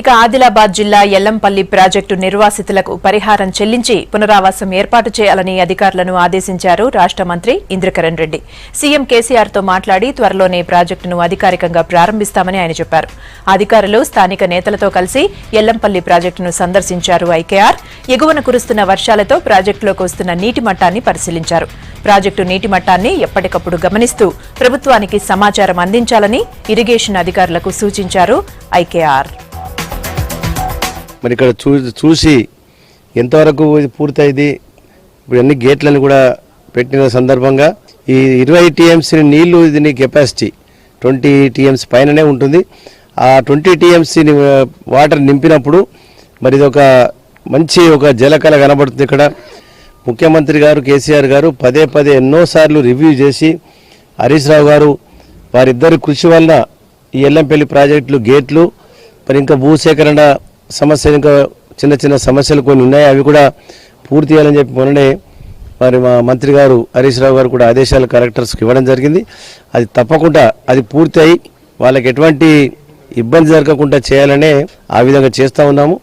ఇక ఆదిలాబాద్ జిల్లా ఎల్లంపల్లి ప్రాజెక్టు నిర్వాసితులకు పరిహారం చెల్లించి పునరావాసం ఏర్పాటు చేయాలని అధికారులను ఆదేశించారు రాష్ట మంత్రి ఇంద్రకరణ్ రెడ్డి. సీఎం కేసీఆర్ తో మాట్లాడి త్వరలోనే ప్రాజెక్టును అధికారికంగా ప్రారంభిస్తామని ఆయన చెప్పారు. అధికారులు స్థానిక నేతలతో కలిసి ఎల్లంపల్లి ప్రాజెక్టును సందర్శించారు. ఐకేఆర్ ఎగువన కురుస్తున్న వర్షాలతో ప్రాజెక్టులోకి వస్తున్న నీటి మట్టాన్ని పరిశీలించారు. ప్రాజెక్టు నీటి మట్టాన్ని ఎప్పటికప్పుడు గమనిస్తూ ప్రభుత్వానికి సమాచారం అందించాలని ఇరిగేషన్ అధికారులకు సూచించారు ఐకేఆర్. మరి ఇక్కడ చూసి ఎంతవరకు పూర్తయింది, ఇప్పుడు అన్ని గేట్లను కూడా పెట్టిన సందర్భంగా ఈ 20 టీఎంసీ నీళ్లు దీని కెపాసిటీ 20 టీఎంసీ పైననే ఉంటుంది. ఆ 20 టీఎంసీ వాటర్ నింపినప్పుడు మరి ఇది ఒక మంచి ఒక జలకళ కనబడుతుంది. ఇక్కడ ముఖ్యమంత్రి గారు కేసీఆర్ గారు పదే ఎన్నోసార్లు రివ్యూ చేసి హరీష్ రావు గారు వారిద్దరి కృషి వల్ల ఈ ఎల్లంపల్లి ప్రాజెక్టులు గేట్లు మరి ఇంకా భూసేకరణ సమస్యలు ఇంకా చిన్న సమస్యలు కొన్ని ఉన్నాయి, అవి కూడా పూర్తి చేయాలని చెప్పి మొన్ననే మరి మా మంత్రి గారు హరీష్ రావు గారు కూడా ఆదేశాలు కలెక్టర్స్కి ఇవ్వడం జరిగింది. అది తప్పకుండా అది పూర్తి అయి వాళ్ళకి ఎటువంటి ఇబ్బంది జరగకుండా చేయాలనే ఆ విధంగా చేస్తూ ఉన్నాము.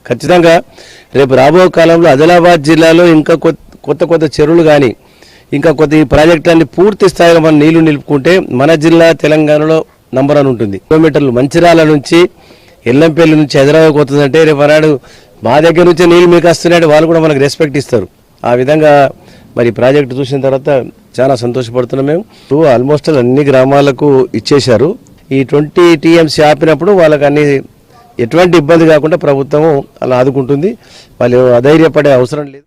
ఖచ్చితంగా రేపు రాబోయే కాలంలో ఆదిలాబాద్ జిల్లాలో ఇంకా కొత్త చెరువులు కానీ ఇంకా ఈ ప్రాజెక్టులన్నీ పూర్తి స్థాయిలో మనం నీళ్లు నిలుపుకుంటే మన జిల్లా తెలంగాణలో నంబర్ 1 ఉంటుంది. కిలోమీటర్లు మంచిర్యాల నుంచి ఎల్లంపల్లి నుంచి హైదరాబాద్ పోతుందంటే రేపు అన్నాడు మా దగ్గర నుంచే నీళ్ళు మీకు వస్తున్నాయంటే వాళ్ళు కూడా మనకు రెస్పెక్ట్ ఇస్తారు. ఆ విధంగా మరి ప్రాజెక్టు చూసిన తర్వాత చాలా సంతోషపడుతున్నాం. మేము ఆల్మోస్ట్ అన్ని గ్రామాలకు ఇచ్చేశారు. ఈ 20 టీఎంసీ ఆపినప్పుడు వాళ్ళకి అన్ని ఎటువంటి ఇబ్బంది కాకుండా ప్రభుత్వం అలా ఆదుకుంటుంది. వాళ్ళు అధైర్యపడే అవసరం లేదు.